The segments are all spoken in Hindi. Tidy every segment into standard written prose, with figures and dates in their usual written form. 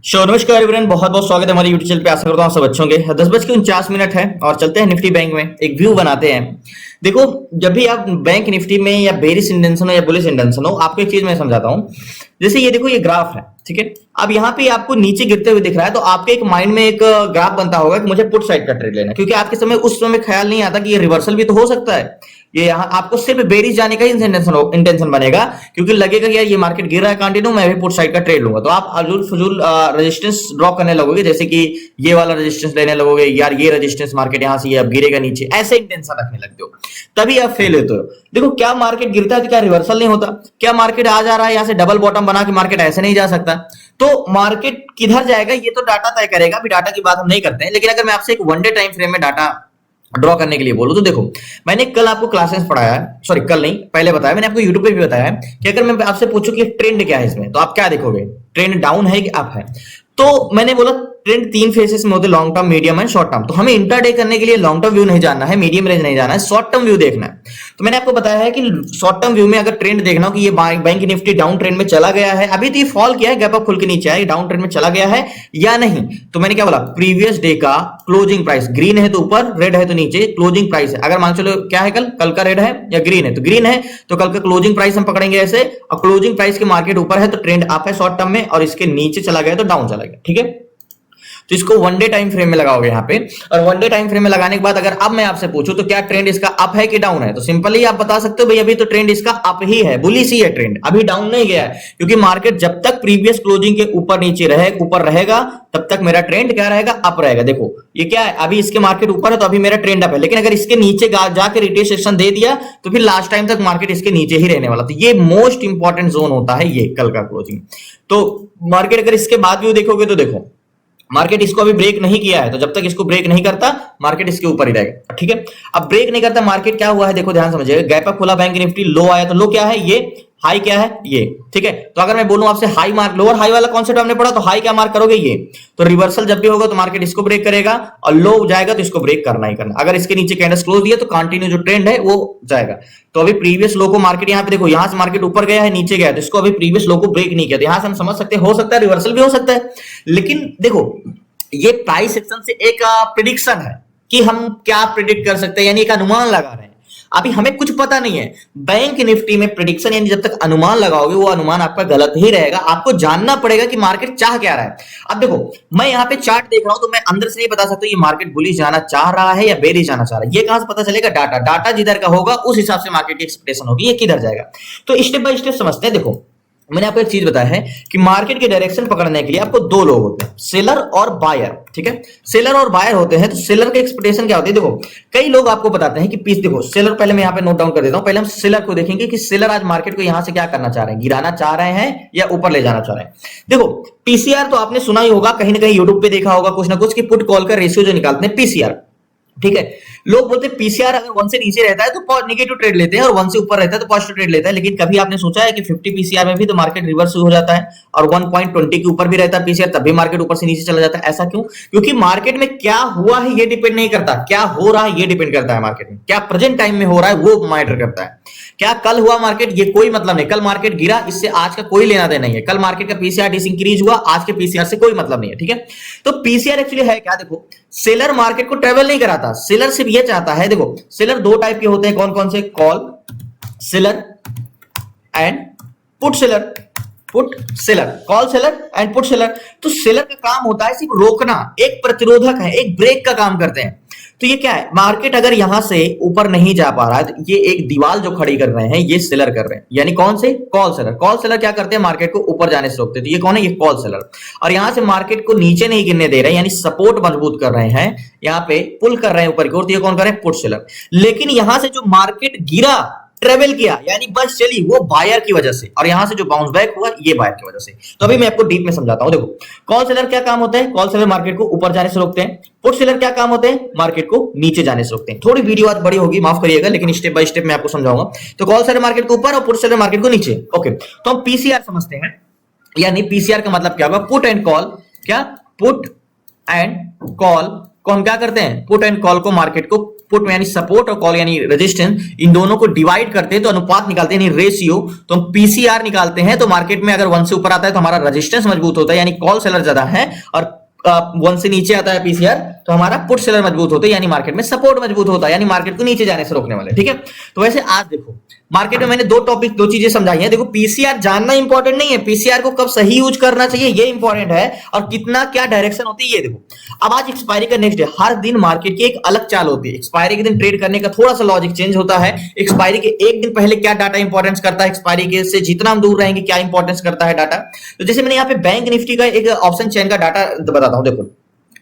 नमस्कार एवरीवन, बहुत बहुत स्वागत है हमारे यूट्यूब चैनल पे। आशा करता हूँ सब अच्छे होंगे। 10:49 है और चलते हैं निफ्टी बैंक में एक व्यू बनाते हैं। देखो, जब भी आप बैंक निफ्टी में या बेरिश इंटेंशन हो या बुलिश इंटेंशन हो, आपको एक चीज मैं समझाता हूँ। जैसे ये देखो, ये ग्राफ है, ठीक है। अब यहाँ पे आपको नीचे गिरते हुए दिख रहा है, तो आपके एक माइंड में एक ग्राफ बनता होगा कि मुझे पुट साइड का ट्रेड लेना है, क्योंकि आपके समय उस समय ख्याल नहीं आता कि ये रिवर्सल भी तो हो सकता है। ये यहाँ आपको सिर्फ बेरिश जाने का ही इंटेंशन बनेगा, क्योंकि लगेगा कि यार ये मार्केट गिर रहा है कंटिन्यू, मैं भी पुट साइड का ट्रेड लूंगा। तो आप फजूल फजूल रेजिस्टेंस ड्रॉ करने लगोगे, जैसे कि ये वाला रेजिस्टेंस लेने लगोगे, यार ये रेजिस्टेंस मार्केट यहाँ से ये अब गिरेगा नीचे, ऐसे इंटेंशन रखने लगते हो, तभी आप फेल होते हो। देखो, क्या मार्केट गिरता है तो क्या रिवर्सल नहीं होता? क्या मार्केट आ जा रहा है यहाँ से डबल बॉटम बना के मार्केट ऐसे नहीं जा सकता? तो मार्केट किधर जाएगा ये तो डाटा तय करेगा। अभी डाटा की बात हम नहीं करते हैं, लेकिन अगर मैं आपसे एक वन डे टाइम फ्रेम में डाटा ड्रॉ करने के लिए बोलूं तो देखो, मैंने कल आपको क्लासेस पढ़ाया है, सॉरी कल नहीं, पहले बताया मैंने आपको यूट्यूब पे भी बताया है कि अगर मैं आपसे पूछूं कि ट्रेंड क्या है इसमें, तो आप क्या देखोगे? ट्रेंड डाउन है कि अप है? तो मैंने बोला ट्रेंड तीन फेसेस में होते हैं, long term, medium and short term. तो हमें इंटरडे करने के लिए लॉन्ग टर्म व्यू नहीं जानना है, मीडियम रेंज नहीं जाना है, शॉर्ट टर्म व्यू देखना है। तो मैंने आपको बताया है कि शॉर्ट टर्म व्यू में अगर ट्रेंड देखना हो कि ये बैंक निफ्टी डाउन ट्रेंड में चला गया है, अभी तो ये फॉल किया है, गैप अप खुल के नीचे आया, डाउन ट्रेंड में चला गया है या नहीं। तो मैंने क्या बोला, प्रीवियस डे का क्लोजिंग प्राइस ग्रीन है तो ऊपर, रेड है तो नीचे, क्लोजिंग प्राइस है। अगर मान चलो क्या है, कल का रेड है या ग्रीन है, तो ग्रीन है तो कल का क्लोजिंग प्राइस हम पकड़ेंगे ऐसे, और क्लोजिंग प्राइस के मार्केट ऊपर है तो ट्रेंड अप है शॉर्ट टर्म में, और इसके नीचे चला गया तो डाउन चला गया, ठीक है। तो इसको वन डे टाइम फ्रेम में लगाओगे यहाँ पे, और वन डे टाइम फ्रेम में लगाने के बाद अगर अब मैं आपसे पूछूं तो क्या ट्रेंड इसका अप है कि डाउन है, तो सिंपली आप बता सकते हो भाई अभी तो ट्रेंड इसका अप ही है, बुलिश ही है ट्रेंड, अभी डाउन नहीं गया है। क्योंकि मार्केट जब तक प्रीवियस क्लोजिंग के ऊपर नीचे रहे, ऊपर रहेगा, तब तक मेरा ट्रेंड क्या रहेगा? अप रहेगा। देखो ये क्या है, अभी इसके मार्केट ऊपर है तो अभी मेरा ट्रेंड अप है, लेकिन अगर इसके नीचे जाके रिट्रेसेशन दे दिया तो फिर लास्ट टाइम तक मार्केट इसके नीचे ही रहने वाला। तो ये मोस्ट इंपॉर्टेंट जोन होता है ये कल का क्लोजिंग। तो मार्केट अगर इसके बाद भी देखोगे तो देखो, मार्केट इसको अभी ब्रेक नहीं किया है, तो जब तक इसको ब्रेक नहीं करता मार्केट इसके ऊपर ही रहेगा, ठीक है। अब ब्रेक नहीं करता मार्केट, क्या हुआ है देखो, ध्यान समझिएगा। गैप अप खुला बैंक निफ्टी, लो आया, तो लो क्या है ये, हाई क्या है ये, ठीक है। तो अगर मैं बोलूं आपसे हाई मार्क, लोअर हाई वाला कॉन्सेप्ट हमने पढ़ा, तो हाई क्या मार्क करोगे ये, तो रिवर्सल जब भी होगा तो मार्केट इसको ब्रेक करेगा, और लो जाएगा तो इसको ब्रेक करना ही करना। अगर इसके नीचे कैंडल्स क्लोज दिया तो कंटिन्यू जो ट्रेंड है वो जाएगा। तो अभी प्रीवियस लो को मार्केट यहाँ पे देखो, यहां से मार्केट ऊपर गया है, नीचे गया है, तो इसको अभी प्रीवियस लो को ब्रेक नहीं किया, तो यहां से हम समझ सकते हैं हो सकता है रिवर्सल भी हो सकता है। लेकिन देखो, ये प्राइस सेक्शन से एक प्रिडिक्शन है कि हम क्या प्रिडिक्ट कर सकते हैं, यानी एक अनुमान लगा रहे हैं। अभी हमें कुछ पता नहीं है। बैंक निफ्टी में प्रिडिक्शन यानी जब तक अनुमान लगाओगे वो अनुमान आपका गलत ही रहेगा। आपको जानना पड़ेगा कि मार्केट चाह क्या रहा है। अब देखो, मैं यहाँ पे चार्ट देख रहा हूं, तो मैं अंदर से नहीं बता सकता ये मार्केट बुलिश जाना चाह रहा है या बेरिश जाना चाह रहा है। ये कहां से पता चलेगा? डाटा जिधर का होगा उस हिसाब से मार्केट की एक्सपेक्टेशन होगी ये किधर जाएगा। तो स्टेप बाय स्टेप समझते हैं। देखो, मैंने आपको एक चीज बताया है कि मार्केट के डायरेक्शन पकड़ने के लिए आपको दो लोग होते हैं, सेलर और बायर, ठीक है। सेलर और बायर होते हैं, तो सेलर के एक्सपेक्टेशन क्या होती है? देखो, कई लोग आपको बताते हैं कि पीस, देखो सेलर, पहले मैं यहाँ पे नोट डाउन कर देता हूं। पहले हम सेलर को देखेंगे कि सेलर आज मार्केट को यहां से क्या करना चाह रहे हैं, गिराना चाह रहे हैं या ऊपर ले जाना चाह रहे हैं। देखो, पीसीआर तो आपने सुना ही होगा, कहीं ना कहीं यूट्यूब पे देखा होगा कुछ ना कुछ, कि पुट कॉल का रेशियो जो निकालते हैं पीसीआर, ठीक है। लोग बोलते हैं पीसीआर अगर 1 से नीचे रहता है तो नेगेटिव ट्रेड लेते हैं, और 1 से ऊपर रहता है तो पॉजिटिव ट्रेड लेता है। लेकिन कभी आपने सोचा है कि 50 पीसीआर में भी तो मार्केट रिवर्स हो जाता है, और 1.20 के ऊपर भी रहता है पीसीआर, तब भी मार्केट ऊपर से नीचे चला जाता है? ऐसा क्यों? क्योंकि मार्केट में क्या हुआ है ये डिपेंड नहीं करता, क्या हो रहा है ये डिपेंड करता है। मार्केट में क्या प्रेजेंट टाइम में हो रहा है वो मैटर करता है। क्या कल हुआ मार्केट, ये कोई मतलब नहीं। कल मार्केट गिरा, इससे आज का कोई लेना देना नहीं है। कल मार्केट का पीसीआर डिसइंक्रीज हुआ, आज के पीसीआर से कोई मतलब नहीं है, ठीक है। तो पीसीआर एक्चुअली है क्या? देखो, सेलर मार्केट को ट्रेवल नहीं कराता, सेलर सिर्फ ये चाहता है, देखो सेलर दो टाइप के होते हैं, कौन कौन से? Call seller and put seller. Put seller, call seller and put seller. तो सेलर का काम होता है सिर्फ रोकना, एक प्रतिरोधक है, एक ब्रेक का काम करते हैं। तो ये क्या है, मार्केट अगर यहां से ऊपर नहीं जा पा रहा है तो ये एक दीवार जो खड़ी कर रहे हैं ये सेलर कर रहे हैं, यानी कौन से? Call seller. कॉल सेलर क्या करते हैं, मार्केट को ऊपर जाने से रोकते हैं। तो ये कौन है? ये कॉल सेलर। और यहां से मार्केट को नीचे नहीं गिरने दे रहे हैं, यानी सपोर्ट मजबूत कर रहे हैं, यहाँ पे पुल कर रहे हैं ऊपर की ओर, तो ये कौन कर रहे हैं? Put seller. लेकिन यहां से जो मार्केट गिरा, ट्रेवल किया, यानी बस चली, वो बायर की वजह से, और यहां से जो बाउंस बैक हुआ ये बायर की वजह से। तो अभी मैं आपको डीप में समझाता हूं। देखो, कॉल सेलर क्या काम होता है? कॉल सेलर मार्केट को ऊपर जाने से रोकते हैं। पुट सेलर क्या काम होते हैं? मार्केट को नीचे जाने से रोकते हैं। थोड़ी वीडियो आज बड़ी होगी, माफ करिएगा, लेकिन स्टेप बाय स्टेप मैं आपको समझाऊंगा। तो कॉल सेलर मार्केट को ऊपर और पुट सेलर मार्केट को नीचे, ओके। तो हम पीसीआर समझते हैं, यानी पीसीआर का मतलब क्या होगा? Put and call. क्या? पुट एंड कॉल को हम क्या करते हैं? पुट एंड कॉल को मार्केट को पुट में यानी सपोर्ट और कॉल यानी रेजिस्टेंस, इन दोनों को डिवाइड करते हैं तो अनुपात निकालते हैं यानी रेशियो, तो हम पीसीआर निकालते हैं। तो मार्केट में अगर 1 से ऊपर आता है तो हमारा रेजिस्टेंस मजबूत होता है यानी कॉल सेलर ज्यादा है, और 1 से नीचे आता है पीसीआर तो हमारा पुट सेलर मजबूत होता है यानी मार्केट में सपोर्ट मजबूत होता है यानी मार्केट को नीचे जाने से रोकने वाले। ठीक है, तो वैसे आज देखो मार्केट में मैंने दो चीजें समझाई हैं। देखो पीसीआर जानना इंपॉर्टेंट नहीं है, पीसीआर को कब सही यूज करना चाहिए ये इंपॉर्टेंट है, और कितना क्या डायरेक्शन होती है ये देखो। अब आज एक्सपायरी का नेक्स्ट डे, हर दिन मार्केट की एक अलग चाल होती है। एक्सपायरी के दिन ट्रेड करने का थोड़ा सा लॉजिक चेंज होता है। एक्सपायरी के एक दिन पहले क्या डाटा इंपॉर्टेंस करता है, एक्सपायरी के से जितना हम दूर रहेंगे क्या इंपॉर्टेंस करता है डाटा। तो जैसे मैंने यहाँ पे बैंक निफ्टी का एक ऑप्शन चेन का डाटा बताता हूँ। देखो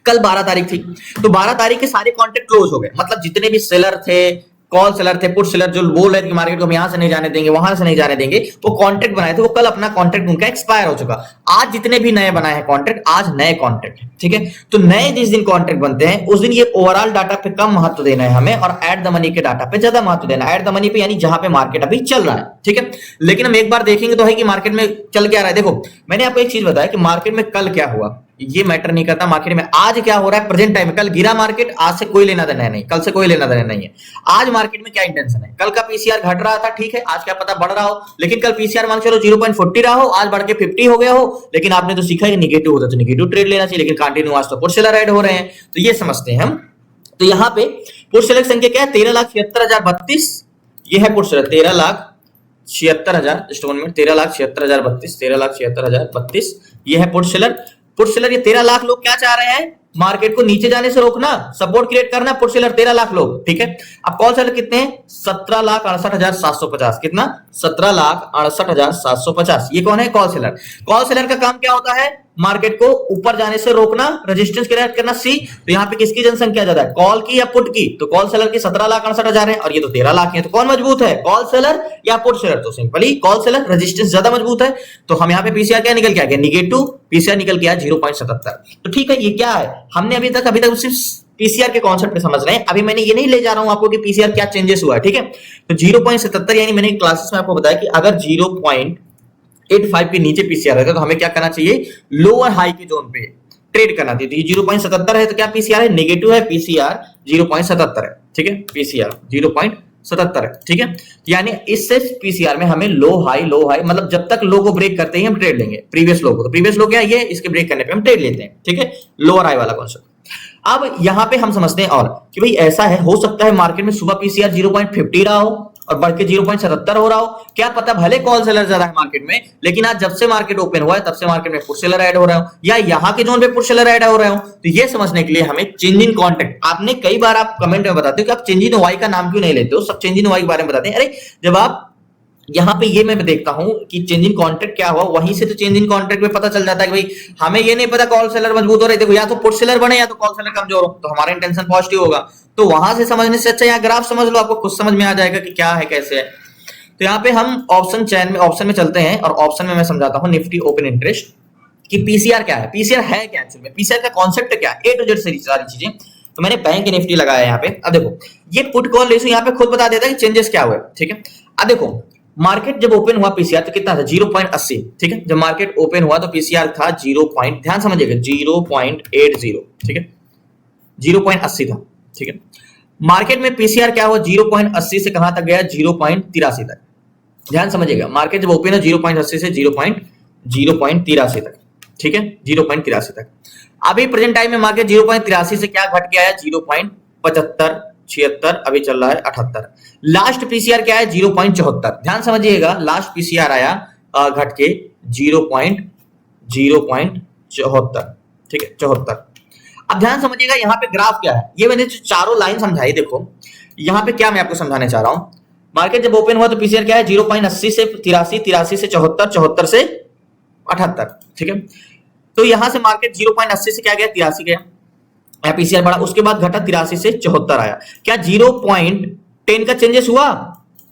कल 12 तारीख थी, तो 12 तारीख के सारे कॉन्ट्रैक्ट क्लोज हो गए, मतलब जितने भी सेलर थे, कॉल सेलर थे, पुट सेलर जो बोल रहे थे कि मार्केट को हम यहां से नहीं जाने देंगे, वहां से नहीं जाने देंगे, वो कॉन्ट्रैक्ट बनाए थे, वो कल अपना कॉन्ट्रैक्ट उनका एक्सपायर हो चुका। आज जितने भी नए बनाए हैं कॉन्ट्रैक्ट, आज नए कॉन्ट्रैक्ट, ठीक है। तो नए जिस दिन कॉन्ट्रैक्ट बनते हैं उस दिन ये ओवरऑल डाटा पे कम महत्व देना है हमें, और एट द मनी के डाटा पे ज्यादा महत्व देना है। एट द मनी पे यानी जहां पे मार्केट अभी चल रहा है, ठीक है। लेकिन हम एक बार देखेंगे तो है कि मार्केट में चल क्या रहा है। देखो मैंने आपको एक चीज बताया कि मार्केट में कल क्या हुआ ये मैटर नहीं करता, मार्केट में आज क्या हो रहा है प्रेजेंट टाइम में। कल गिरा मार्केट, आज से कोई लेना देना नहीं, कल से कोई लेना देना नहीं है। आज मार्केट में क्या इंटेंशन है, कल का पीसीआर घट रहा था, ठीक है, आज क्या पता बढ़ रहा हो, लेकिन कल पीसीआर मान चलो 0.40 रहा हो, आज बढ़ के 50 हो गया हो, लेकिन आपने तो सीखा है निगेटिव होता तो निगेटिव ट्रेड लेना चाहिए, लेकिन कंटिन्यू आज तो पुट सेलर ऐड हो रहे हैं, तो ये समझते हैं हम। तो यहाँ पे पुट सेलर संख्या क्या है, 13,76,032, ये है पुट सेलर 13,76,000, स्टोन में 13,76,032, 13,76,032 ये है पुट सेलर। पुट सेलर ये 13 लाख लोग क्या चाह रहे हैं, मार्केट को नीचे जाने से रोकना, सपोर्ट क्रिएट करना। पुट सेलर 13 लाख लोग, ठीक है। अब कॉल सेलर कितने हैं, 17,68,750, कितना 17,68,750, ये कौन है कॉल सेलर। कॉल सेलर का काम क्या होता है, मार्केट को ऊपर जाने से रोकना, रेजिस्टेंस क्रिएट करना सी। तो यहाँ पे किसकी जनसंख्या ज्यादा है, कॉल की या पुट की, तो कॉल सेलर की 17,68,000 है, और ये तो 13 लाख है, तो कौन मजबूत है, कॉल सेलर या पुट सेलर। तो सिंपली कॉल सेलर, रेजिस्टेंस ज्यादा मजबूत है, तो हम यहाँ पे पीसीआर क्या निकल के आ गया, निगेटिव पीसीआर निकल के आया 0.77। तो ठीक है, ये क्या है, हमने अभी तक सिर्फ पीसीआर के कॉन्सेप्ट पे समझ रहे हैं। अभी मैंने ये नहीं ले जा रहा हूं आपको कि पीसीआर क्या चेंजेस हुआ है, ठीक है। तो 0.77 यानी मैंने क्लासेस में आपको बताया कि अगर 0.85 के नीचे पीसीआर है तो हमें क्या करना चाहिए, लोअर हाई के जोन पे ट्रेड करना चाहिए। तो 0.77 है तो क्या पीसीआर है, नेगेटिव है, पीसीआर 0.77 है, ठीक है, पीसीआर 0.77 है, ठीक है। यानी इससे पीसीआर में हमें लो हाई मतलब जब तक लो को ब्रेक करते ही हम ट्रेड लेंगे, प्रीवियस लो को। तो प्रीवियस लो क्या है, ये इसके ब्रेक करने पे हम ट्रेड लेते हैं, ठीक है, लोअर हाई वाला कॉन्सेप्ट। अब यहां पे हम समझते हैं और कि भाई ऐसा है, हो सकता है मार्केट में सुबह पीसीआर 0.50 रहा हो और बढ़ के 0.77 हो रहा हो, क्या पता, भले कॉल सेलर ज्यादा है मार्केट में, लेकिन आज जब से मार्केट ओपन हुआ है तब से मार्केट में पुट सेलर ऐड हो रहा हो, या यहाँ के जोन पे पुट सेलर ऐड हो रहे हो। तो ये समझने के लिए हमें चेंज इन कॉन्ट्रैक्ट, आपने कई बार आप कमेंट में बताते हो कि आप चेंज इन वाई का नाम क्यों नहीं लेते हो, सब चेंज इन वाई के बारे में बताते हैं। अरे जब आप यहाँ पे ये मैं देखता हूं कि चेंज इन कॉन्ट्रैक्ट क्या हुआ, वहीं से तो चेंज इन कॉन्ट्रैक्ट में पता चल जाता है कि भाई हमें ये नहीं पता कॉल सेलर मजबूत हो रहे, देखो या तो पुट सेलर बने या तो कॉल सेलर कमजोर हो, तो हमारा इंटेंशन पॉजिटिव होगा। तो वहां से समझने से अच्छा यहाँ ग्राफ समझ लो, आपको खुद समझ में आ जाएगा कि क्या है कैसे है। तो यहाँ पे हम ऑप्शन चैन में ऑप्शन में चलते हैं, और ऑप्शन में मैं समझाता हूँ निफ्टी ओपन इंटरेस्ट कि पीसीआर क्या है, पीसीआर है क्या एक्चुअली में, पीसीआर का कॉन्सेप्ट क्या है, ए टू जेड सारी चीजें। तो मैंने बैंक निफ्टी लगाया यहाँ पे। अब देखो ये पुट कॉल रेशियो यहाँ पे खुद बता देता है कि चेंजेस क्या हुए, ठीक है। अब देखो मार्केट जब ओपन हुआ पीसीआर तो कितना था, 0.80, ठीक है। जब मार्केट ओपन हुआ तो पीसीआर था 0. ध्यान समझिएगा 0.80, ठीक है, 0.80 था, ठीक है। मार्केट में पीसीआर क्या हुआ, 0.80 से कहां तक गया, 0.83 तक। ध्यान समझिएगा, मार्केट जब ओपन है 0.80 से 0.83 तक, ठीक है, 0.83 तक। अभी प्रेजेंट टाइम में मार्केट 0.83 से क्या घट गया है, 0.75, 76, अभी चल रहा है 78। लास्ट पीसीआर क्या है, 0.74। ध्यान समझिएगा, लास्ट पीसीआर आया घट के 0.74, ठीक है, 74। अब ध्यान समझिएगा यहाँ पे ग्राफ क्या है, ये मैंने जो चारों लाइन समझाई, देखो यहाँ पे क्या मैं आपको समझाने चाह रहा हूं। मार्केट जब ओपन हुआ तो पीसीआर क्या है, 0.80 से 83, 83 से 74, 74 से 78, ठीक है। तो यहां से मार्केट 0.80 से क्या गया, 83 गया, पीसीआर बढ़ा, उसके बाद घटा 83 से 74 आया। क्या 0.10 का चेंजेस हुआ,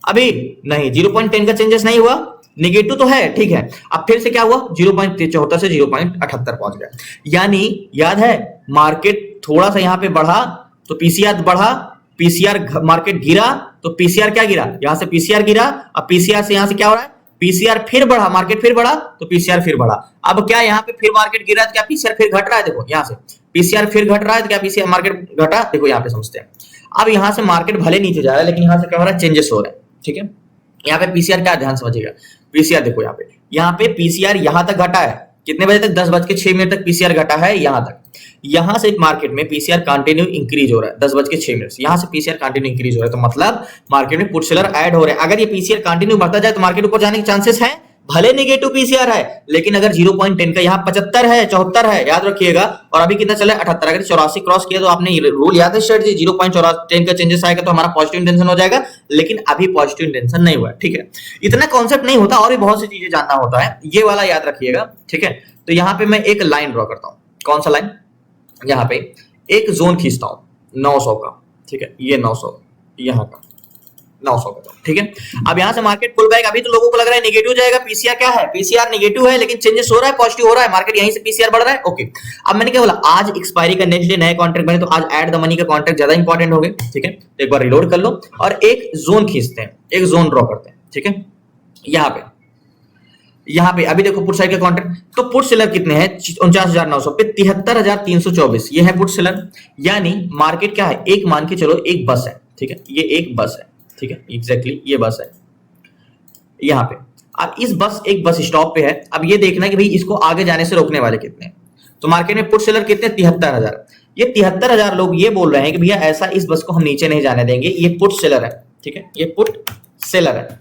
अभी नहीं, 0.10 का चेंजेस नहीं हुआ, निगेटिव तो है, ठीक है। अब फिर से क्या हुआ, 0.74 से 0.78 पहुंच गया। यानी याद है, मार्केट थोड़ा सा यहां पे बढ़ा तो पीसीआर बढ़ा, पीसीआर मार्केट गिरा तो पीसीआर क्या गिरा, यहां से पीसीआर गिरा, अब पीसीआर से यहां से क्या हो रहा है, पीसीआर फिर बढ़ा, मार्केट फिर बढ़ा तो पीसीआर फिर बढ़ा। अब क्या यहाँ पे फिर मार्केट गिरा तो क्या पीसीआर फिर घट रहा है, देखो यहाँ से पीसीआर फिर घट रहा है तो क्या पीसीआर मार्केट घटा, देखो यहाँ पे समझते हैं। अब यहाँ से मार्केट भले नीचे जा रहा है, लेकिन यहाँ से क्या हो रहा है, चेंजेस हो रहे हैं, ठीक है। यहाँ पे पीसीआर क्या, ध्यान समझिएगा, पीसीआर देखो यहाँ पे पीसीआर यहाँ तक घटा है, कितने बजे तक, 10:06 तक पीसीआर घटा है यहाँ तक। यहां से मार्केट में पीसीआर कंटिन्यू इंक्रीज हो रहा है 10:06 से, यहां से पीसीआर कंटिन्यू इंक्रीज हो रहा है, तो मतलब मार्केट में पुट सेलर ऐड हो रहे हैं। अगर ये पीसीआर कंटिन्यू बढ़ता जाए तो मार्केट ऊपर जाने के चांसेस है, भले नेगेटिव पीसीआर है, लेकिन अगर 0.10 का यहाँ 75 है, 74 है, याद रखिएगा, और अभी कितना चला है 78, अगर 84 क्रॉस किया तो आपने रूल याद है स्ट्रेटजी, 0.10 का चेंजेस आएगा तो हमारा पॉजिटिव इंटेंशन हो जाएगा, लेकिन अभी पॉजिटिव इंटेंशन नहीं हुआ, ठीक है। इतना कॉन्सेप्ट नहीं होता, और भी बहुत सी चीजें जानना होता है, ये वाला याद रखिएगा, ठीक है। तो यहाँ पे मैं एक लाइन ड्रॉ करता हूँ, कौन सा लाइन, यहाँ पे एक जोन खींचता हूं 900 का, ठीक है, ये 900 यहाँ का 900 का, ठीक है। अब यहाँ से मार्केट पुल बैक, अभी तो लोगों को लग रहा है नेगेटिव जाएगा, पीसीआर क्या है, पीसीआर नेगेटिव है, लेकिन चेंजेस हो रहा है, पॉजिटिव हो रहा है, मार्केट यहीं से पीसीआर बढ़ रहा है, ओके। अब मैंने क्या बोला, आज एक्सपायरी का नेक्स्ट डे नए कॉन्ट्रैक्ट बने, तो आज ऐड द मनी का कॉन्ट्रैक्ट ज्यादा इंपॉर्टेंट हो गए, ठीक है। तो एक बार रिलोड कर लो और एक जोन खींचते हैं, एक जोन ड्रॉ करते हैं, ठीक है। यहाँ पे अभी देखो पुट साइड का कॉन्ट्रैक्ट, तो पुट सेलर कितने हैं 49,900 पे 73,324, ये है पुट सेलर। यानी मार्केट क्या है, एक मान के चलो एक बस है, ठीक है, ये एक बस है, ठीक है, एग्जैक्टली ये बस है यहाँ पे। अब इस बस एक बस स्टॉप पे है, अब ये देखना कि भाई इसको आगे जाने से रोकने वाले कितने हैं। तो मार्केट में पुट सेलर कितने, 73,000। ये 73,000 लोग ये बोल रहे हैं कि भैया ऐसा इस बस को हम नीचे नहीं जाने देंगे, ये पुट सेलर है, ठीक है, ये पुट सेलर है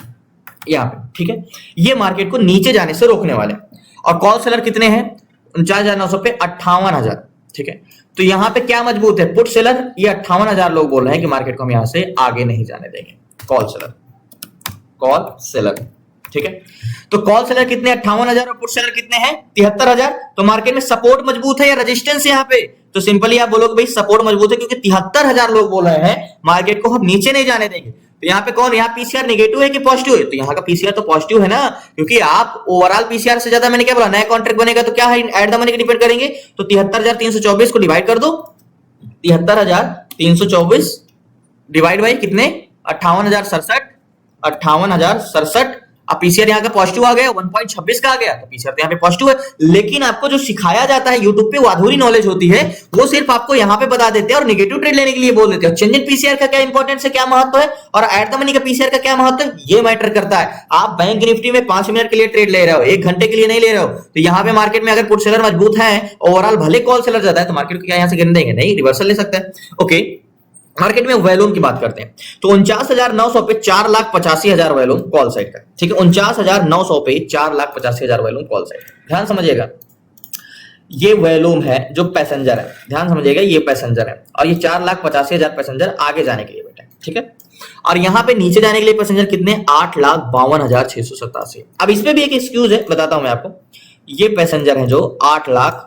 यहाँ पे, ठीक है, ये मार्केट को नीचे जाने से रोकने वाले। और कॉल सेलर कितने हैं 49,900 पे 58,000, ठीक है। तो यहाँ पे क्या मजबूत है, पुट सेलर, ये 58,000 लोग बोल रहे हैं कि मार्केट को हम यहाँ से आगे नहीं जाने देंगे, कॉल सेलर, ठीक है। तो कॉल सेलर कितने 58,000 और पुट सेलर कितने हैं 73,000। तो मार्केट में सपोर्ट मजबूत है या रेजिस्टेंस यहाँ पे, तो सिंपली आप बोलोगे भाई सपोर्ट मजबूत है, क्योंकि 73,000 लोग बोल रहे हैं मार्केट को हम नीचे नहीं जाने देंगे। तो यहाँ पे कौन, यहाँ पीसीआर नेगेटिव है कि पॉजिटिव है, तो यहाँ का पीसीआर तो पॉजिटिव है ना, क्योंकि आप ओवरऑल पीसीआर से ज्यादा, मैंने क्या बोला, नया कॉन्ट्रैक्ट बनेगा तो क्या है, ऐड द मनी के डिपेंड करेंगे। तो 73,324 को डिवाइड कर दो, 73,324 डिवाइड बाई कितने 58,067, अब पीसीआर यहाँ का पॉजिटिव आ गया, 1.26 का आ गया, तो पीसीआर तो यहाँ पे पॉजिटिव है। लेकिन आपको जो सिखाया जाता है यूट्यूब पे, वो अधूरी नॉलेज होती है, वो सिर्फ आपको यहाँ पे बता देते हैं और नेगेटिव ट्रेड लेने के लिए बोल देते हैं। चेंज इन पीसीआर का क्या इंपॉर्टेंस है, क्या महत्व है, और एट द मनी का पीसीआर का क्या महत्व है, ये मैटर करता है। आप बैंक निफ्टी में 5 मिनट के लिए ट्रेड ले रहे हो, 1 घंटे के लिए नहीं ले रहे हो, तो यहाँ पे मार्केट में अगर पुट सेलर मजबूत है, ओवरऑल भले कॉल सेलर ज्यादा है, तो मार्केट को क्या यहाँ से गिरने देंगे, नहीं, रिवर्सल ले सकते हैं, ओके। मार्केट में वॉल्यूम की बात करते हैं, तो 49,900 पे 4,85,000 वॉल्यूम कॉल साइड का, ठीक है, 49,900 पे 4,85,000 वॉल्यूम कॉल साइड। ध्यान समझिएगा, ये वॉल्यूम है जो पैसेंजर है, ध्यान समझिएगा, ये पैसेंजर है, और ये 4,85,000 पैसेंजर आगे जाने के लिए बैठे हैं, ठीक है। और यहाँ पे नीचे जाने के लिए पैसेंजर कितने, 8,52,687। अब इसमें भी एक एक्सक्यूज है, बताता हूं मैं आपको। ये पैसेंजर है जो 8 लाख,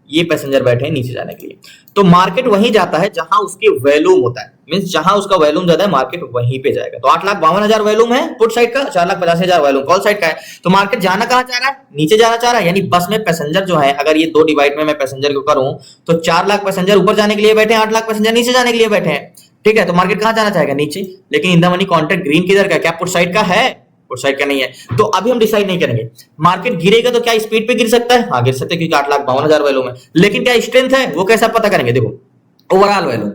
ये पैसेंजर बैठे हैं नीचे जाने के लिए, तो मार्केट वहीं जाता है जहां उसके वॉल्यूम होता है, मींस जहां उसका वॉल्यूम ज्यादा है मार्केट वहीं पे जाएगा। तो 8,52,000 वॉल्यूम है पुट साइड का, 4,85,000 वॉल्यूम कॉल साइड का है। तो मार्केट जाना कहां चाह रहा है, नीचे जाना चाह रहा है। यानी बस में पैसेंजर जो है, अगर ये 2 डिवाइड में मैं पैसेंजर को करूं, तो 4 लाख पैसेंजर ऊपर जाने के लिए बैठे हैं, 8 लाख पैसेंजर नीचे जाने के लिए बैठे हैं, ठीक है। तो मार्केट कहां जाना चाहेगा, नीचे। लेकिन in the money contract green किधर का, क्या पुट साइड का है, पुट साइड का नहीं है। तो अभी हम डिसाइड नहीं करेंगे, मार्केट गिरेगा तो क्या स्पीड पे गिर सकता है, हाँ गिर सकता है, क्योंकि 8,52,000 वॉल्यूम है। लेकिन क्या स्ट्रेंथ है, वो कैसा पता करेंगे, देखो ओवरऑल वॉल्यूम।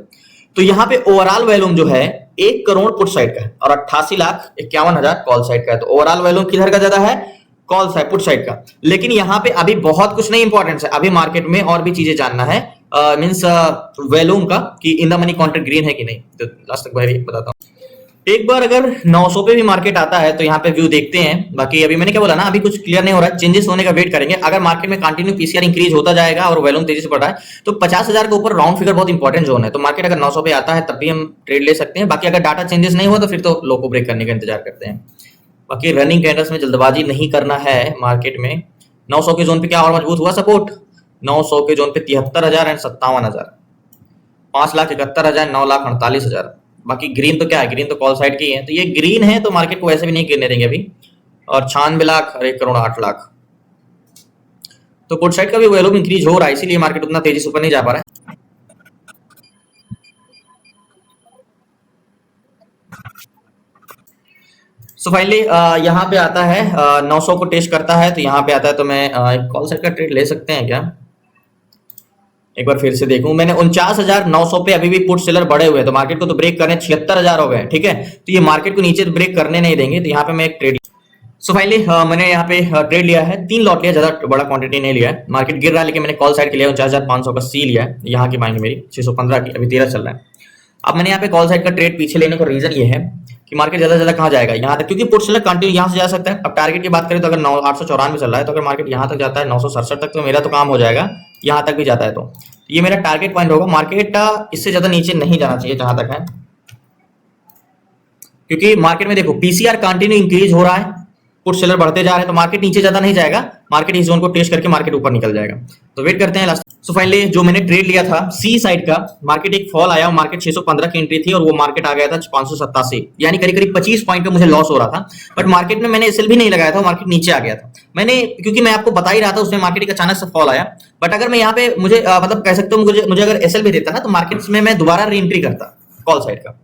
तो यहाँ पे ओवरऑल वॉल्यूम जो है 1 करोड़ पुट साइड का है और 88,51,000 कॉल साइड का है। तो ओवरऑल वॉल्यूम किधर का ज्यादा है, कॉल साइड, पुट साइड का। लेकिन यहाँ पे अभी बहुत कुछ नहीं इंपॉर्टेंट है, अभी मार्केट में और भी चीजें जानना है, मींस वॉल्यूम का, कि in the money contract green है कि नहीं। तो लास्ट तक बताता हूँ। एक बार अगर 900 पे भी मार्केट आता है तो यहाँ पे व्यू देखते हैं। बाकी अभी मैंने क्या बोला ना, अभी कुछ क्लियर नहीं हो रहा है, चेंजेस होने का वेट करेंगे। अगर मार्केट में कंटिन्यू पीसीआर इंक्रीज होता जाएगा और वॉल्यूम तेजी से बढ़ रहा है, तो 50,000 के ऊपर राउंड फिगर बहुत इंपॉर्टेंट जोन है। तो मार्केट अगर 900 पे आता है तब भी हम ट्रेड ले सकते हैं। बाकी अगर डाटा चेंजेस नहीं हुआ तो फिर तो लो को ब्रेक करने का इंतजार करते हैं। बाकी रनिंग कैंडल्स में जल्दबाजी नहीं करना है मार्केट में। 900 के जोन पे क्या और मजबूत हुआ सपोर्ट, 900 के जोन पे 73,000 एंड 57,000, 5,71,000, 9,48,000। बाकी ग्रीन तो क्या है, ग्रीन तो कॉल साइड की है, तो ये ग्रीन है तो मार्केट को वैसे भी नहीं गिरने देंगे अभी। और 96 लाख और 1 करोड़ 8 लाख, तो पुट साइड का भी वॉल्यूम इंक्रीज हो रहा है, इसीलिए मार्केट उतना तेजी से ऊपर नहीं जा पा रहा है। सो फाइनली यहाँ पे आता है 900 को टेस्ट करता है, तो यहाँ पे आता है, तो मैं एक कॉल साइड का ट्रेड ले सकते हैं क्या, एक बार फिर से देखूं, मैंने 49,900 पे अभी भी पुट सेलर बढ़े हुए हैं, तो मार्केट को तो ब्रेक करने 76,000 हो गए, ठीक है। तो ये मार्केट को नीचे ब्रेक करने नहीं देंगे, तो यहाँ पे मैं एक ट्रेड सो फाइनली मैंने यहाँ पे ट्रेड लिया है, 3 लॉट लिया, ज्यादा बड़ा क्वांटिटी नहीं लिया है। मार्केट गिर रहा है लेकिन मैंने कॉल साइड के लिया 49,500 का सी लिया है, यहाँ की बाइंग मेरी 615 की, अभी 13 चल रहा है। अब मैंने यहाँ पे कॉल साइड का ट्रेड पीछे लेने का रीजन ये है कि मार्केट ज्यादा से ज्यादा कहाँ जाएगा, यहाँ तक, क्योंकि पुट सेलर कंटिन्यू यहाँ से जा सकता है। अब टारगेट की बात करें तो अगर 894 चल रहा है, तो अगर मार्केट यहाँ तक जाता है 967 तक, तो मेरा तो काम हो जाएगा। यहाँ तक भी जाता है तो ये मेरा टारगेट पॉइंट होगा। मार्केट इससे ज्यादा नीचे नहीं जाना चाहिए जहां तक है, क्योंकि मार्केट में देखो पीसीआर कंटिन्यू इंक्रीज हो रहा है, पुट सेलर बढ़ते जा रहे हैं, तो मार्केट नीचे ज्यादा नहीं जाएगा। मार्केट इस जोन को टेस्ट करके मार्केट ऊपर निकल जाएगा, तो वेट करते हैं लास्ट। सो फाइनली जो मैंने ट्रेड लिया था सी साइड का, मार्केट एक फॉल आया, मार्केट 615 की एंट्री थी और वो मार्केट आ गया था 587, यानी करीब करीब 25 पॉइंट का मुझे लॉस हो रहा था। बट मार्केट में मैंने एसएल भी नहीं लगाया था, मार्केट नीचे आ गया था मैंने, क्योंकि मैं आपको बता ही रहा था उसमें मार्केट एक अचानक से फॉल आया। बट अगर मैं यहाँ पे मुझे मतलब कह सकते हो मुझे अगर एसएल भी देता ना, तो मार्केट में मैं दोबारा री एंट्री करता कॉल साइड का,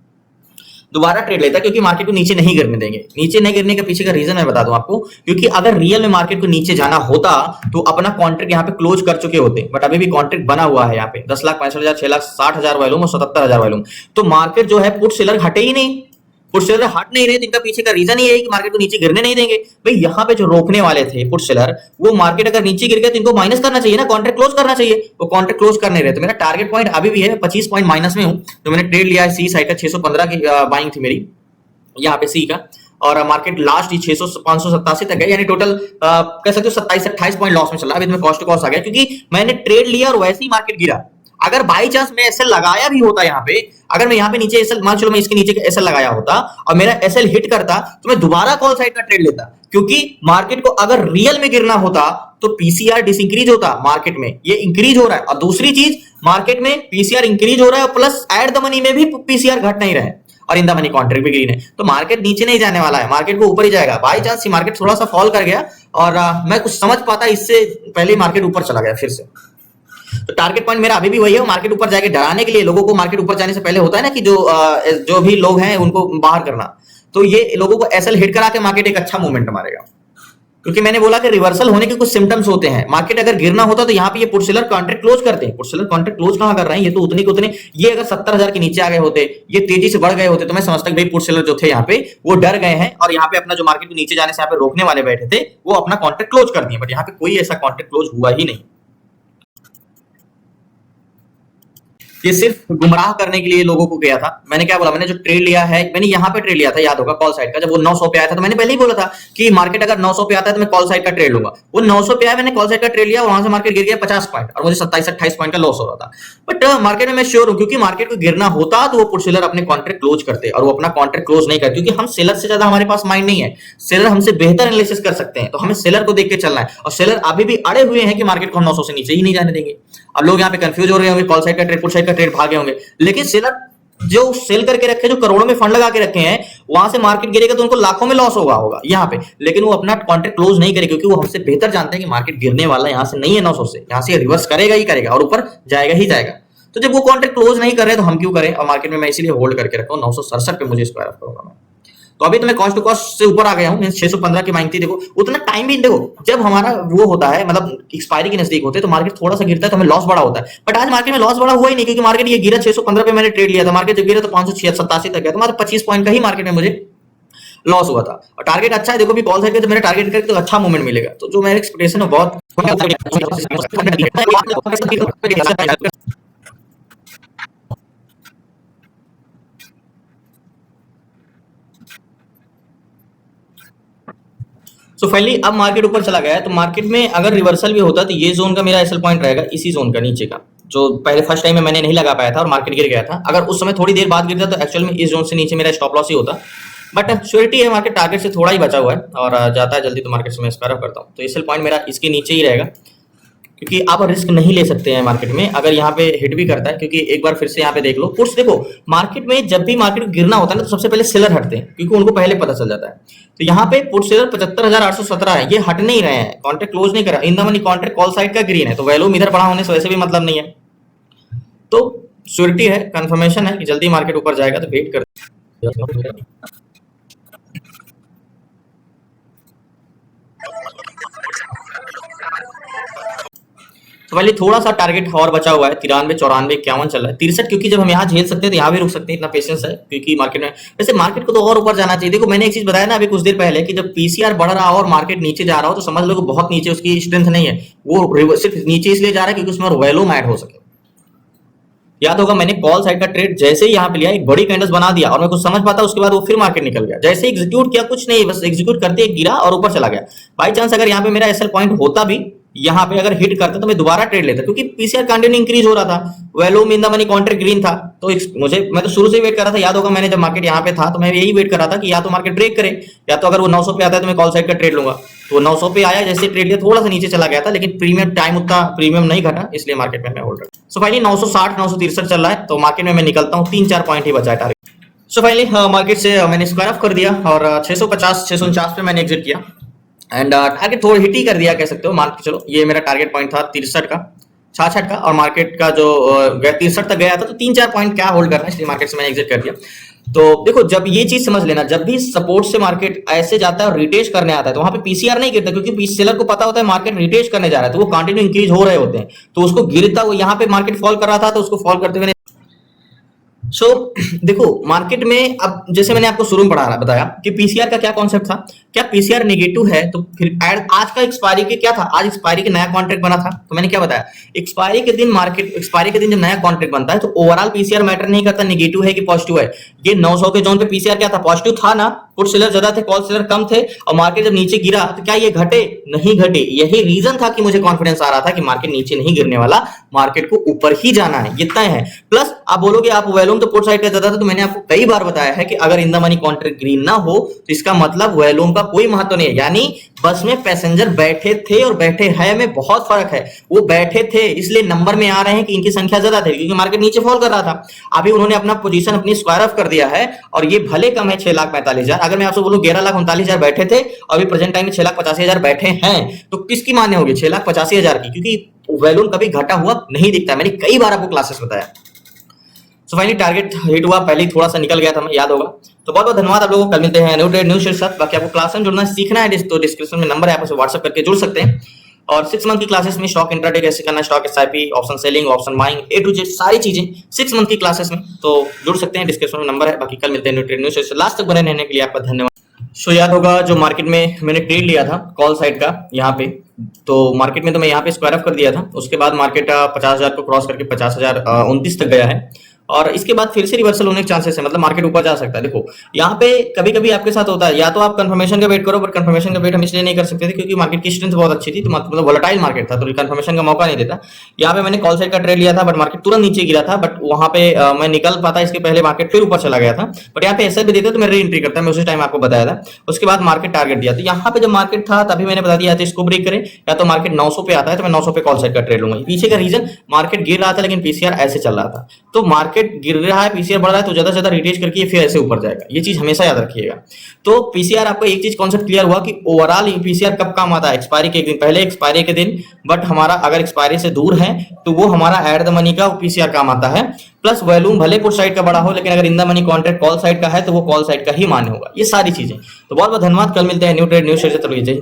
दोबारा ट्रेड लेता, क्योंकि मार्केट को नीचे नहीं गिरने देंगे। नीचे नहीं गिरने के पीछे का रीजन मैं बता दूं आपको, क्योंकि अगर रियल में मार्केट को नीचे जाना होता तो अपना कॉन्ट्रैक्ट यहाँ पे क्लोज कर चुके होते, बट अभी भी कॉन्ट्रैक्ट बना हुआ है यहाँ पे 10,65,000, 6,60,000 वॉल्यूम और 77,000 वॉल्यूम। तो मार्केट जो है पुट सेलर हटे ही नहीं, पुट सेलर हट नहीं रहे, तो इनका पीछे का रीजन ये है कि मार्केट को नीचे गिरने नहीं देंगे। भाई यहाँ पे जो रोकने वाले थे पुट सेलर, वो मार्केट अगर नीचे गिर गया तो इनको माइनस करना चाहिए ना, कॉन्ट्रैक्ट क्लोज करना चाहिए, वो कॉन्ट्रैक्ट क्लोज कर नहीं रहे। तो मेरा टारगेट पॉइंट अभी भी है 25 पॉइंट माइनस में हूँ। तो मैंने ट्रेड लिया है सी साइड का, 615 की बाइंग थी मेरी यहाँ पे सी का, और मार्केट लास्ट ही 587 तक है, यानी टोटल कह सकते हो 27-28 पॉइंट लॉस में चल रहा है। अभी कॉस्ट टू कॉस्ट आ गया, क्योंकि मैंने ट्रेड लिया और वैसे ही मार्केट गिरा। अगर बाई चांस मैं एसएल लगाया भी होता यहाँ पे, अगर मैं यहाँ पे नीचे एसएल, मान चलो मैं इसके नीचे एसएल लगाया होता और मेरा एसएल हिट करता, तो मैं दोबारा कॉल साइड का ट्रेड लेता, क्योंकि मार्केट को अगर रियल में गिरना होता तो पीसीआर डिसइंक्रीज होता, मार्केट में ये इंक्रीज हो रहा है। और दूसरी चीज, मार्केट में पीसीआर इंक्रीज हो रहा है, प्लस एट द मनी में भी पीसीआर घट नहीं रहा है, और इन द मनी कॉन्ट्रैक्ट भी ग्रीन है। तो मार्केट नीचे नहीं जाने वाला है, मार्केट को ऊपर ही जाएगा। बाई चांस मार्केट थोड़ा सा फॉल कर गया और मैं कुछ समझ पाता, इससे पहले मार्केट ऊपर चला गया फिर से। तो टारगेट पॉइंट मेरा अभी भी वही है, मार्केट ऊपर जाके डराने के लिए लोगों को। मार्केट ऊपर जाने से पहले होता है ना कि जो भी लोग हैं उनको बाहर करना, तो ये लोगों को एसएल हिट करा के मार्केट एक अच्छा मूवमेंट मारेगा, क्योंकि मैंने बोला कि रिवर्सल होने के कुछ सिम्टम्स होते हैं। मार्केट अगर गिरना होता तो यहाँ पे ये पुट सेलर कॉन्ट्रैक्ट क्लोज करते हैं। पुट सेलर कॉन्ट्रैक्ट क्लोज कहां कर रहे हैं, ये तो उतने के उतने, ये अगर 70,000 के नीचे आ गए होते, ये तेजी से बढ़ गए होते, तो मैं समझता कि भाई पुट सेलर जो थे यहाँ पे वो डर गए हैं और यहाँ पे अपना जो मार्केट को नीचे जाने से यहाँ पे रोकने वाले बैठे थे, वो अपना कॉन्ट्रैक्ट क्लोज कर दिए। बट यहाँ पे कोई ऐसा कॉन्ट्रैक्ट क्लोज हुआ ही नहीं। ये सिर्फ गुमराह करने के लिए लोगों को गया था। मैंने क्या बोला, मैंने जो ट्रेड लिया है, मैंने यहाँ पे ट्रेड लिया था, याद होगा कॉल साइड का, जब वो 900 पे आया था, तो मैंने पहले ही बोला था कि मार्केट अगर 900 पे आता है तो मैं कॉल साइड का ट्रेड लूंगा। वो 900 पे आया, मैंने कॉल साइड का ट्रेड लिया, वहां से मार्केट गिर गया 50 पॉइंट और मुझे 27-28 पॉइंट का लॉस हो रहा था। बट मार्केट में मैं श्योर हूं, क्योंकि मार्केट को गिरना होता तो वो पुट सेलर अपने कॉन्ट्रैक्ट क्लोज करते, और वो अपना कॉन्ट्रैक्ट क्लोज नहीं करते, क्योंकि हम सेलर से ज्यादा हमारे पास माइंड नहीं है। सेलर हमसे बेहतर एनालिसिस कर सकते हैं, तो हमें सेलर को देख के चलना है। और सेलर अभी भी अड़े हुए हैं कि मार्केट को 900 से नीचे ही नहीं जाने देंगे। अब लोग यहाँ पे कंफ्यूज हो रहे होंगे, कॉल साइड का ट्रेड, पुट साइड का ट्रेड भागे होंगे, लेकिन सेलर जो सेल करके रखे, जो करोड़ों में फंड लगा के रखे हैं, वहां से मार्केट गिरेगा तो उनको लाखों में लॉस होगा यहाँ पे, लेकिन वो अपना कॉन्ट्रैक्ट क्लोज नहीं करेगा, क्योंकि वो हमसे बेहतर जानते हैं कि मार्केट गिरने वाला यहाँ से नहीं है 900 से, यहाँ से रिवर्स करेगा ही करेगा और ऊपर जाएगा ही जाएगा। तो जब वो कॉन्ट्रैक्ट क्लोज नहीं कर रहे तो हम क्यों करें, और मार्केट में मैं इसीलिए होल्ड करके रखा हूँ। 967 पे मुझे स्क्वायर ऑफ करूंगा मैं। तो अभी तो मैं कॉस्ट टू कॉस्ट से ऊपर आ गया हूँ, 615 की मांग थी। देखो उतना टाइम भी देखो, जब हमारा वो होता है, मतलब एक्सपायरी के नजदीक होते हैं, तो मार्केट थोड़ा सा गिरता है तो हमें लॉस बड़ा होता है। बट आज मार्केट में लॉस बड़ा हुआ ही नहीं, क्योंकि मार्केट ये गिरा 615 पे, मैंने ट्रेड लिया था, मार्केट जब गिरा तो 587 तक गया, तो मात्र 25 पॉइंट का ही मार्केट में मुझे लॉस हुआ था। और टारगेट अच्छा है, देखो भी कॉल साइड का, तो मेरा टारगेट करके तो अच्छा मूवमेंट मिलेगा। तो जो मेरा एक्सपेक्टेशन है बहुत सो फाइनली अब मार्केट ऊपर चला गया है। तो मार्केट में अगर रिवर्सल भी होता तो ये जोन का मेरा एसएल पॉइंट रहेगा, इसी जोन का नीचे का, जो पहले फर्स्ट टाइम में मैंने नहीं लगा पाया था और मार्केट गिर गया था। अगर उस समय थोड़ी देर बाद गिरता तो एक्चुअल में इस जोन से नीचे मेरा स्टॉप लॉस ही होता। बट श्योरिटी है, मार्केट टारगेट से थोड़ा ही बचा हुआ है और जाता है जल्दी, तो मार्केट से मैं स्क्वायर ऑफ करता हूँ। तो एसएल पॉइंट मेरा इसके नीचे ही रहेगा, क्योंकि आप रिस्क नहीं ले सकते हैं मार्केट में अगर यहाँ पे हिट भी करता है। क्योंकि एक बार फिर से यहाँ पे देख लो, पुट्स देखो, मार्केट में जब भी मार्केट गिरना होता है ना, तो सबसे पहले सेलर हटते हैं, क्योंकि उनको पहले पता चल जाता है। तो यहाँ पे पुट सेलर 75,817 है, ये हट नहीं रहे हैं, कॉन्ट्रैक्ट क्लोज नहीं करा। In the money contract call side का ग्रीन है, तो वैल्यूम इधर बड़ा होने से वैसे भी मतलब नहीं है। तो श्योरिटी है, कंफर्मेशन है कि जल्दी मार्केट ऊपर जाएगा, तो वेट कर। तो पहले थोड़ा सा टारगेट और बचा हुआ है, 93, 94, 51 चल रहा है, 63, क्योंकि जब हम यहाँ झेल सकते हैं तो यहाँ भी रुक सकते हैं, इतना पेशेंस है क्योंकि मार्केट में, वैसे मार्केट को तो और ऊपर जाना चाहिए। देखो मैंने एक चीज बताया ना अभी कुछ देर पहले कि जब पीसीआर बढ़ रहा हो और मार्केट नीचे जा रहा हो तो समझ लो कि बहुत नीचे उसकी स्ट्रेंथ नहीं है, वो सिर्फ नीचे इसलिए जा रहा है क्योंकि उसमें वैल्यूम ऐड हो सके। याद होगा मैंने कॉल साइड का ट्रेड जैसे ही यहाँ पे लिया, एक बड़ी कैंडल्स बना दिया और मैं कुछ समझ पाता, उसके बाद वो फिर मार्केट निकल गया, जैसे एग्जीक्यूट किया कुछ नहीं, बस एग्जीक्यूट करते ही गिरा और ऊपर चला गया। बाई चांस अगर यहाँ पे मेरा एसएल पॉइंट होता भी, यहाँ पे अगर हिट करता तो मैं दोबारा ट्रेड लेता, क्योंकि पीसीआर कंटिन्यू इंक्रीज हो रहा था, volume in the money contract green था, तो मैं तो शुरू से वेट कर रहा था। याद होगा मैंने जब मार्केट यहाँ पे था तो मैं यही वेट कर रहा था कि या तो मार्केट ब्रेक करे, या तो अगर वो 900 पे आता है तो मैं कॉल साइड का ट्रेड लूंगा। तो 900 पे आया, जैसे ट्रेड लिया थोड़ा सा नीचे चला गया था, लेकिन प्रीमियम टाइम उतना प्रीमियम नहीं घटा, इसलिए मार्केट में मैं होल्ड रहा। सो फाइनली 960 963 चल रहा है, तो मार्केट में मैं निकलता हूँ, 3-4 पॉइंट ही बचा है टारगेट। सो फाइनली मार्केट से मैंने स्क्वायर ऑफ कर दिया और 650 649 पे मैंने एग्जिट किया एंड टारगेट थोड़ा हिट ही कर दिया कह सकते हो, मान के चलो। ये मेरा टारगेट पॉइंट था 63 का 66 का, और मार्केट का जो 63 तक गया था, तो 3-4 पॉइंट क्या होल्ड करना है, इसलिए मार्केट से मैंने एग्जिट कर दिया। तो देखो जब ये चीज समझ लेना, जब भी सपोर्ट से मार्केट ऐसे जाता है और रिटेस्ट करने आता है तो वहां पे पीसीआर नहीं गिरता, क्योंकि सेलर को पता होता है मार्केट रिटेस्ट करने जा रहा है, तो वो कंटिन्यू इंक्रीज हो रहे होते हैं, तो उसको गिरता, वो यहाँ पे मार्केट फॉल कर रहा था तो उसको फॉल करते हुए सो देखो मार्केट में अब जैसे मैंने आपको शुरू में बताया कि पीसीआर का क्या कॉन्सेप्ट था, क्या पीसीआर नेगेटिव है, तो फिर आज का एक्सपायरी के क्या था, आज एक्सपायरी के नया कॉन्ट्रैक्ट बना था, तो मैंने क्या बताया, एक्सपायरी के दिन जब नया कॉन्ट्रैक्ट बनता है तो ओवरऑल पीसीआर मैटर नहीं करता नेगेटिव है कि पॉजिटिव है। ये 900 के जोन पे पीसीआर क्या था, पॉजिटिव था ना, पुट सेलर ज्यादा थे, कॉल सेलर कम थे, और मार्केट जब नीचे गिरा तो क्या ये घटे, नहीं घटे। यही रीजन था कि मुझे कॉन्फिडेंस आ रहा था कि मार्केट नीचे नहीं गिरने वाला, मार्केट को ऊपर ही जाना है, इतना है। प्लस आप बोलोगे आप वैल्यूम तो पुट साइड का ज्यादा था, तो मैंने आपको कई बार बताया है कि अगर in the money contract green ना हो तो इसका मतलब वैल्यूम का कोई महत्व नहीं है, यानी बस में पैसेंजर बैठे थे और बैठे हैं में बहुत फर्क है। वो बैठे थे इसलिए नंबर में आ रहे हैं कि इनकी संख्या ज्यादा थी, क्योंकि मार्केट नीचे फॉल कर रहा था। अभी उन्होंने अपना पोजीशन अपनी स्क्वायर ऑफ कर दिया है और ये भले कम है 6,45,000, अगर मैं आपसे बोलूं 11,39,000 बैठे थे और अभी प्रेजेंट टाइम में 6,85,000 बैठे हैं, तो किसकी मान्य होगी, 6,85,000 की, क्योंकि वैल्यूम कभी घटा हुआ नहीं दिखता, मैंने कई बार आपको क्लासेस बताया। सो फाइनली टारगेट हिट हुआ, पहले ही थोड़ा सा निकल गया था, याद होगा। तो बहुत बहुत धन्यवाद आप लोगों को, कल मिलते हैं न्यू ट्रेड न्यू शेयर साथ। बाकी आपको क्लास में जुड़ना सीखना है तो डिस्क्रिप्शन में नंबर है, आप उसे व्हाट्सएप करके जुड़ सकते हैं। और 6 मंथ की क्लासेस में स्टॉक इंट्राडे कैसे करना, stock SIP, option selling, option buying, A to Z सारी चीजें 6 मंथ की क्लासेस में, तो जुड़ सकते हैं, डिस्क्रिप्शन में नंबर है। बाकी कल मिलते हैं न्यू ट्रेड न्यू शेयर से। लास्ट तक बने रहने के लिए आपका धन्यवाद। सो याद होगा जो मार्केट में मैंने ट्रेड लिया था कॉल साइड का यहाँ पे, तो मार्केट में तो मैं यहाँ पे स्क्वायर ऑफ कर दिया था, उसके बाद मार्केट 50,000 को क्रॉस करके 50,029 तक गया है, और इसके बाद फिर से रिवर्सल होने के चांसेस है, मतलब मार्केट ऊपर जा सकता है। देखो यहाँ पे कभी कभी आपके साथ होता है, या तो आप कंफर्मेशन का वेट करो, बट कंफर्मेशन का वेट हम इसलिए नहीं कर सकते थे क्योंकि मार्केट की स्ट्रेंथ बहुत अच्छी थी, तो मतलब वोलेटाइल मार्केट था, तो कंफर्मेशन का मौका नहीं देता। यहाँ पे मैंने कॉल साइड का ट्रेड लिया था, बट मार्केट तुरंत नीचे गिरा था, बट वहां पे मैं निकल पाता, इसके पहले मार्केट फिर ऊपर चला गया था, बट यहाँ पे ऐसा भी देता तो मैं री एंट्री करता, मैं उसी टाइम आपको बताया था। उसके बाद मार्केट टारगेट दिया, तो यहाँ पे जब मार्केट था तभी मैंने बता दिया था इसको ब्रेक करे, या तो मार्केट 900 पे आता है तो मैं 900 पे कॉल साइड का ट्रेड लूंगा। पीछे का रीजन मार्केट गिर रहा था लेकिन पीसीआर ऐसे चल रहा था, तो मार्केट गिर रहा है पीसीआर बढ़ रहा है तो ज्यादा से ज्यादा रिटेज करके फिर ऐसे ऊपर जाएगा, ये चीज हमेशा याद रखिएगा। तो पीसीआर आपको एक चीज कॉन्सेप्ट क्लियर हुआ कि ओवरऑल पीसीआर कब काम आता है, एक्सपायरी के एक दिन पहले, एक्सपायरी के दिन, बट हमारा अगर एक्सपायरी से दूर है तो वो हमारा एट द मनी का पीसीआर काम आता है। प्लस वैल्यूम भले पुट साइड का बड़ा हो, लेकिन अगर in the money contract call side का है तो वो कॉल साइड का ही मान्य होगा, ये सारी चीजें। तो बहुत बहुत धन्यवाद, कल मिलते हैं न्यू ट्रेड न्यू शेयर से।